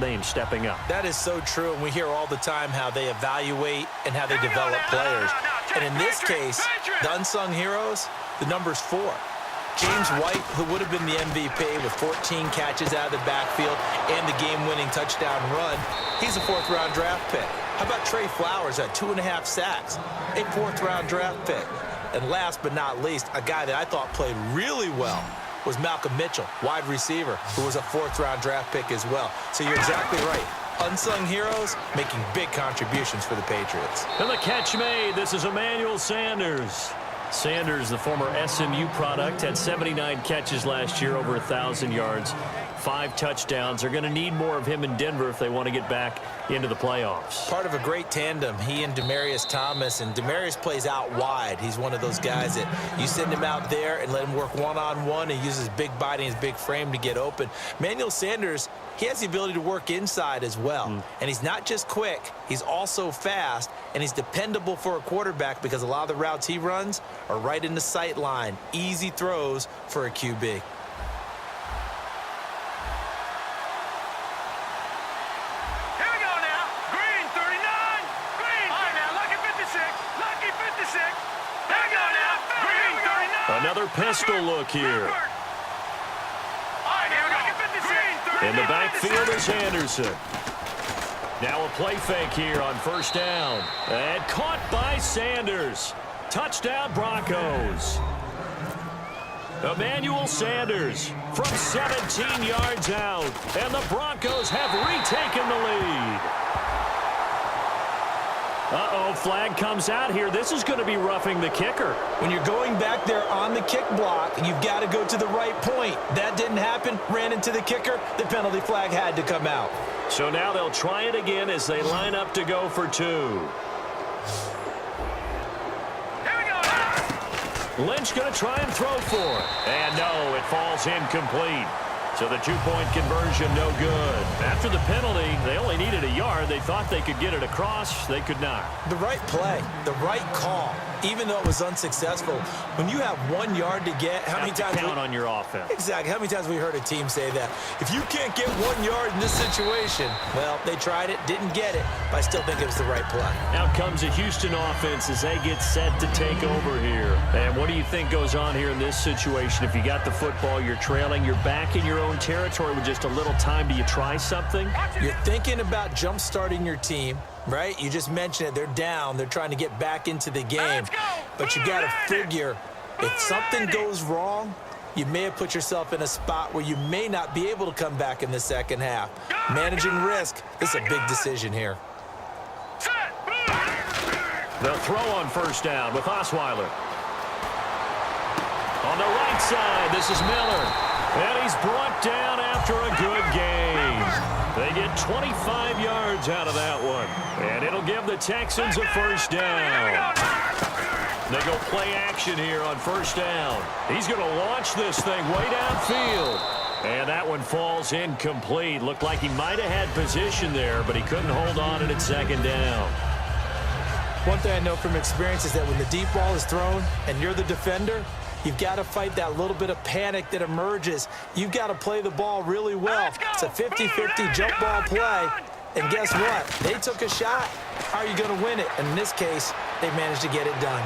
household names stepping up. That is so true, and we hear all the time how they evaluate and how they develop players. And in this case, the unsung heroes, the number's 4. James White, who would have been the MVP with 14 catches out of the backfield and the game-winning touchdown run, he's a 4th-round draft pick. How about Trey Flowers at 2.5 sacks, a 4th-round draft pick? And last but not least, a guy that I thought played really well was Malcolm Mitchell, wide receiver, who was a 4th-round draft pick as well. So you're exactly right. Unsung heroes making big contributions for the Patriots. And the catch made. This is Emmanuel Sanders. Sanders, the former SMU product, had 79 catches last year, over 1,000 yards, 5 touchdowns. They're going to need more of him in Denver if they want to get back into the playoffs. Part of a great tandem, he and Demaryius Thomas, and Demaryius plays out wide. He's one of those guys that you send him out there and let him work one-on-one and use his big body and his big frame to get open. Emmanuel Sanders, he has the ability to work inside as well. And he's not just quick, he's also fast, and he's dependable for a quarterback because a lot of the routes he runs are right in the sight line. Easy throws for a QB. Another pistol look here. In the backfield is Anderson. Now a play fake here on 1st down. And caught by Sanders. Touchdown Broncos. Emmanuel Sanders from 17 yards out. And the Broncos have retaken the lead. Uh-oh, flag comes out here. This is going to be roughing the kicker. When you're going back there on the kick block, you've got to go to the right point. That didn't happen. Ran into the kicker. The penalty flag had to come out. So now they'll try it again as they line up to go for 2. Lynch going to try and throw for it. And no, it falls incomplete. So the 2-point conversion no good. After the penalty, they only needed a yard. They thought they could get it across. They could not. The right play, the right call, even though it was unsuccessful. When you have 1 yard to get, how many times count on your offense? Exactly. How many times have we heard a team say that? If you can't get 1 yard in this situation, well, they tried it, didn't get it, but I still think it was the right play. Out comes the Houston offense as they get set to take over here. And what do you think goes on here in this situation? If you got the football, you're trailing, you're back in your own territory with just a little time. Do you try something? You're thinking about jump-starting your team, right? You just mentioned it. They're down. They're trying to get back into the game. But you got to figure, if something goes wrong, you may have put yourself in a spot where you may not be able to come back in the second half. Managing risk, this is a big decision here. They'll throw on 1st down with Osweiler. On the right side, this is Miller. And he's brought down after a good game. They get 25 yards out of that one. And it'll give the Texans a 1st down. They go play action here on 1st down. He's going to launch this thing way downfield. And that one falls incomplete. Looked like he might have had position there, but he couldn't hold on at 2nd down. One thing I know from experience is that when the deep ball is thrown and you're the defender, you've got to fight that little bit of panic that emerges. You've got to play the ball really well. It's a 50-50 jump ball play. And guess what? They took a shot. How are you going to win it? And in this case, they managed to get it done.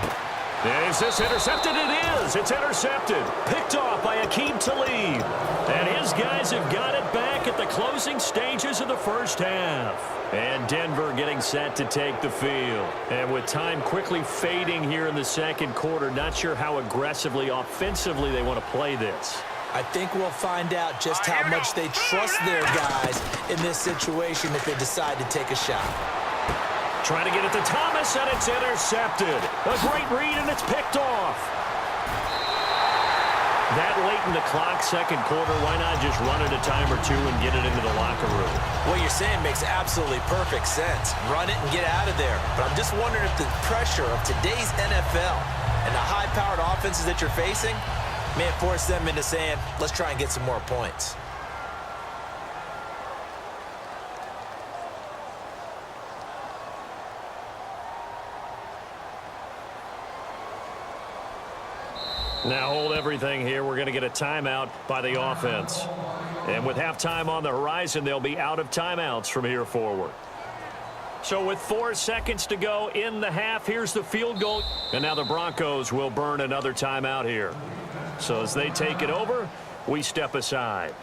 Is this intercepted? It is. It's intercepted. Picked off by Akeem Talib. And his guys have got it back at the closing stages of the 1st half. And Denver getting set to take the field. And with time quickly fading here in the 2nd quarter, not sure how aggressively, offensively they want to play this. I think we'll find out just how much they trust their guys in this situation if they decide to take a shot. Trying to get it to Thomas, and it's intercepted. A great read, and it's picked off. That late in the clock, 2nd quarter, why not just run it a time or 2 and get it into the locker room? What you're saying makes absolutely perfect sense. Run it and get out of there. But I'm just wondering if the pressure of today's NFL and the high-powered offenses that you're facing may have forced them into saying, let's try and get some more points. Now hold everything here. We're going to get a timeout by the offense. And with halftime on the horizon, they'll be out of timeouts from here forward. So with 4 seconds to go in the half, here's the field goal. And now the Broncos will burn another timeout here. So as they take it over, we step aside.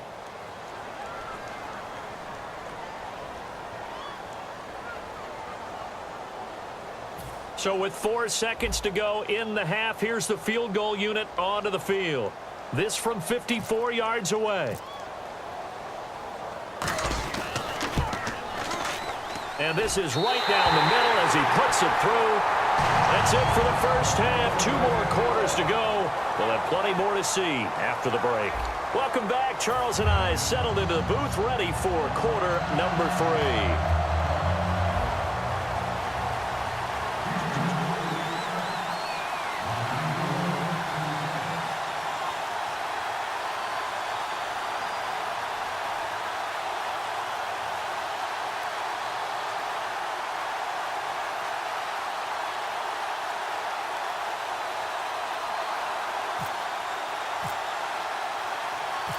So with 4 seconds to go in the half, here's the field goal unit onto the field. This from 54 yards away. And this is right down the middle as he puts it through. That's it for the first half. 2 more quarters to go. We'll have plenty more to see after the break. Welcome back. Charles and I settled into the booth, ready for quarter number 3.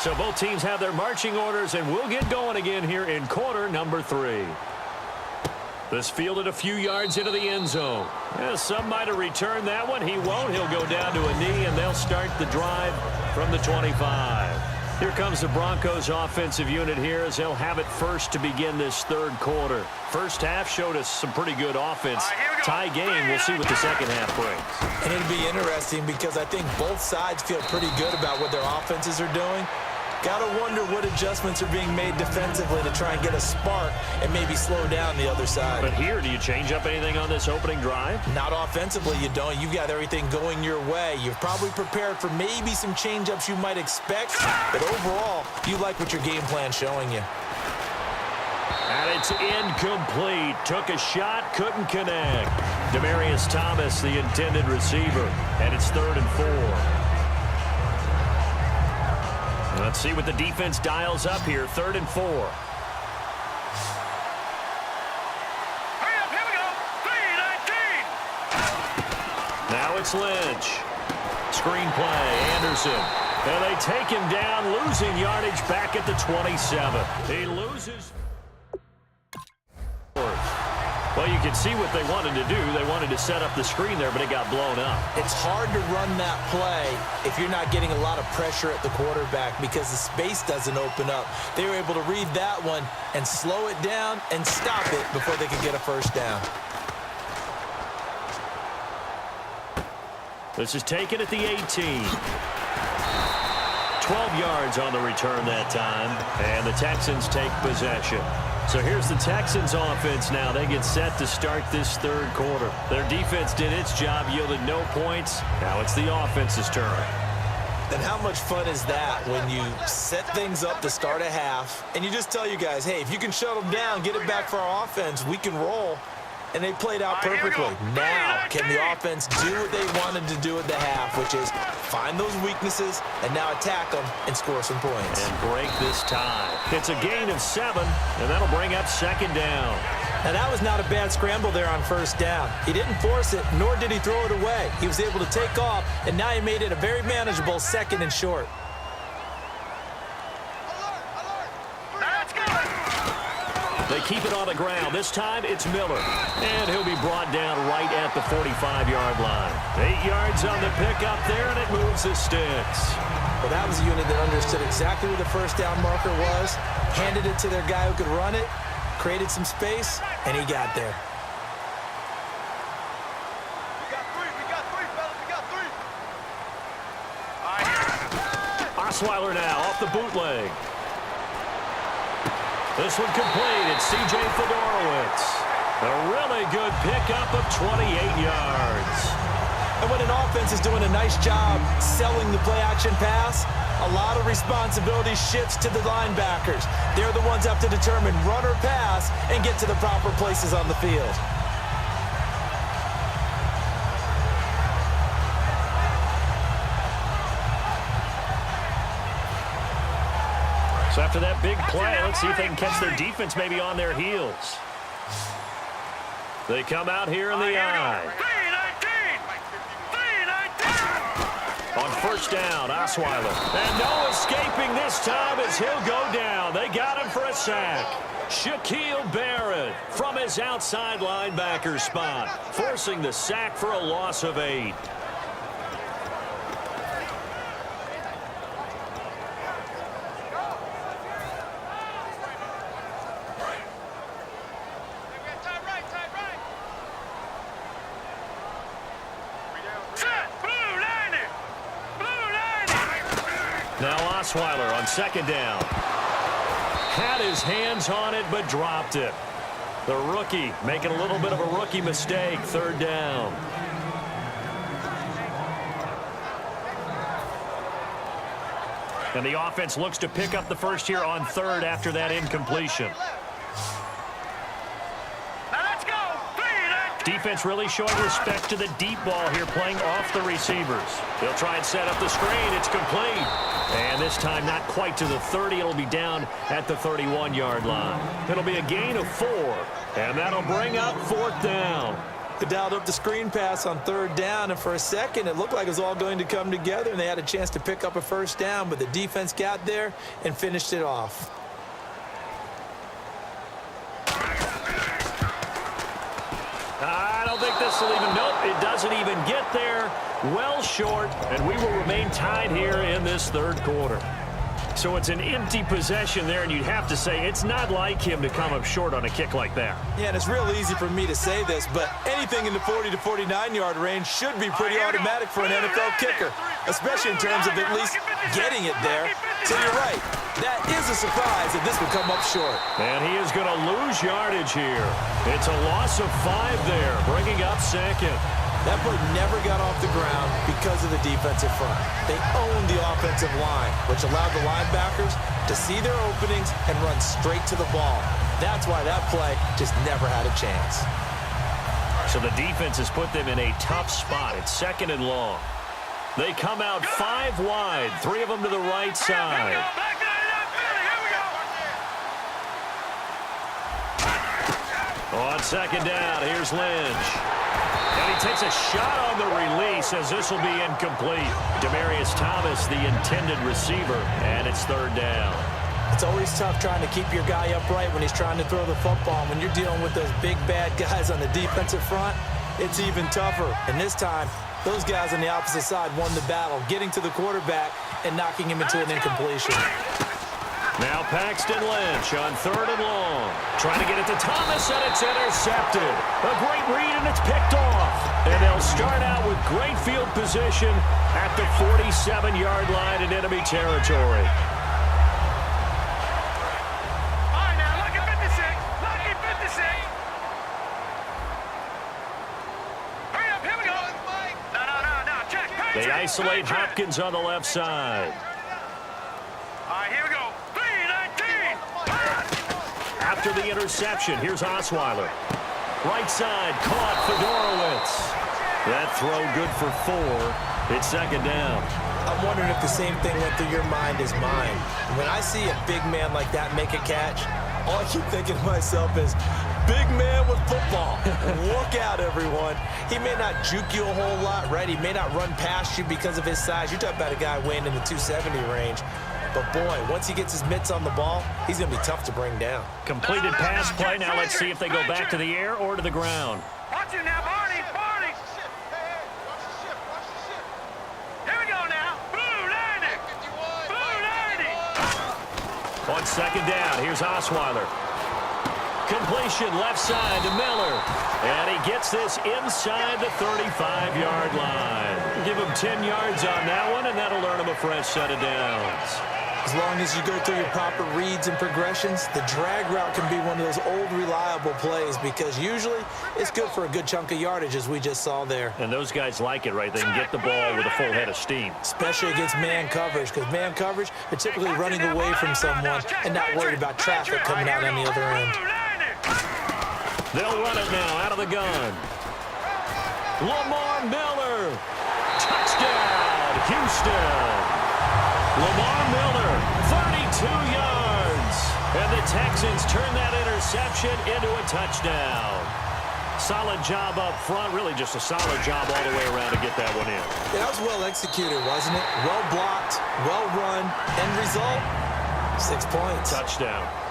So both teams have their marching orders, and we'll get going again here in quarter number 3. This fielded a few yards into the end zone. Yeah, some might have returned that one. He won't. He'll go down to a knee, and they'll start the drive from the 25. Here comes the Broncos offensive unit here as they'll have it first to begin this third quarter. First half showed us some pretty good offense. Tie game. We'll see what the second half brings. And it'll be interesting because I think both sides feel pretty good about what their offenses are doing. Gotta wonder what adjustments are being made defensively to try and get a spark and maybe slow down the other side. But here, do you change up anything on this opening drive? Not offensively, you don't. You've got everything going your way. You've probably prepared for maybe some change-ups you might expect, but overall, you like what your game plan's showing you. And it's incomplete. Took a shot, couldn't connect. Demaryius Thomas, the intended receiver, and it's 3rd and 4. Let's see what the defense dials up here. 3rd and 4. Hurry up, here we go. 3-19. Now it's Lynch. Screen play, Anderson. And they take him down, losing yardage back at the 27. He loses. Well, you can see what they wanted to do. They wanted to set up the screen there, but it got blown up. It's hard to run that play if you're not getting a lot of pressure at the quarterback because the space doesn't open up. They were able to read that one and slow it down and stop it before they could get a first down. This is taken at the 18. 12 yards on the return that time, and the Texans take possession. So here's the Texans offense now. They get set to start this third quarter. Their defense did its job, yielded no points. Now it's the offense's turn. And how much fun is that when you set things up to start a half and you just tell you guys, hey, if you can shut them down, get it back for our offense, we can roll. And they played out perfectly. Now, can the offense do what they wanted to do at the half, which is find those weaknesses and now attack them and score some points. And break this tie. It's a gain of 7, and that'll bring up 2nd down. Now, that was not a bad scramble there on 1st down. He didn't force it, nor did he throw it away. He was able to take off, and now he made it a very manageable 2nd and short. They keep it on the ground. This time it's Miller. And he'll be brought down right at the 45-yard line. 8 yards on the pickup there, and it moves the sticks. Well, that was a unit that understood exactly where the first down marker was, handed it to their guy who could run it, created some space, and he got there. We got three, fellas. We got 3. Osweiler now off the bootleg. This one complete. It's C.J. Fedorowicz. A really good pickup of 28 yards. And when an offense is doing a nice job selling the play-action pass, a lot of responsibility shifts to the linebackers. They're the ones that have to determine run or pass and get to the proper places on the field. So after that big play, let's see if they can catch their defense maybe on their heels. They come out here in the I. On first down. Osweiler. And no escaping this time as he'll go down. They got him for a sack. Shaquille Barrett from his outside linebacker spot, forcing the sack for a loss of 8. Now Osweiler on second down. Had his hands on it, but dropped it. The rookie making a little bit of a rookie mistake. Third down. And the offense looks to pick up the first here on third after that incompletion. Defense really showing respect to the deep ball here, playing off the receivers. They'll try and set up the screen. It's complete. And this time not quite to the 30. It'll be down at the 31-yard line. It'll be a gain of 4. And that'll bring up fourth down. They dialed up the screen pass on third down, and for a second it looked like it was all going to come together, and they had a chance to pick up a first down, but the defense got there and finished it off. I don't think this will even, nope, it doesn't even get there. Well short, and we will remain tied here in this third quarter. So it's an empty possession there, and you'd have to say it's not like him to come up short on a kick like that. Yeah, and it's real easy for me to say this, but anything in the 40 to 49-yard range should be pretty automatic for an NFL kicker, especially in terms of at least getting it there. So you're right, that is a surprise that this would come up short. And he is going to lose yardage here. It's a loss of 5 there, bringing up second. That play never got off the ground because of the defensive front. They owned the offensive line, which allowed the linebackers to see their openings and run straight to the ball. That's why that play just never had a chance. So the defense has put them in a tough spot. It's second and long. They come out 5 wide, 3 of them to the right side. On second down, here's Lynch. And he takes a shot on the release as this will be incomplete. Demaryius Thomas, the intended receiver, and it's third down. It's always tough trying to keep your guy upright when he's trying to throw the football. When you're dealing with those big, bad guys on the defensive front, it's even tougher. And this time, those guys on the opposite side won the battle, getting to the quarterback and knocking him into an incompletion. Now Paxton Lynch on third and long. Trying to get it to Thomas, and it's intercepted. A great read, and it's picked off. And they'll start out with great field position at the 47-yard line in enemy territory. They isolate Hopkins on the left side. All right, here we go. 3-19. After the interception, here's Osweiler. Right side, caught Fedorowicz. That throw good for 4. It's second down. I'm wondering if the same thing went through your mind as mine. When I see a big man like that make a catch, all I keep thinking to myself is, big man with football. Look out, everyone. He may not juke you a whole lot, right? He may not run past you because of his size. You're talking about a guy weighing in the 270 range. But, boy, once he gets his mitts on the ball, he's going to be tough to bring down. Completed pass play. Now let's see if they go back to the air or to the ground. Watch it now, Barney. Barney. Here we go now. Blue 90. Blue 90. On second down, here's Osweiler. Completion left side to Miller. And he gets this inside the 35-yard line. Give him 10 yards on that one, and that'll earn him a fresh set of downs. As long as you go through your proper reads and progressions, the drag route can be one of those old reliable plays because usually it's good for a good chunk of yardage, as we just saw there. And those guys like it, right? They can get the ball with a full head of steam. Especially against man coverage, because man coverage, they're typically running away from someone and not worried about traffic coming out on the other end. They'll run it now out of the gun. Lamar Miller. Touchdown, Houston. Lamar Miller, 32 yards. And the Texans turn that interception into a touchdown. Solid job up front. Really just a solid job all the way around to get that one in. Yeah, that was well executed, wasn't it? Well blocked, well run. End result, 6 points. Touchdown.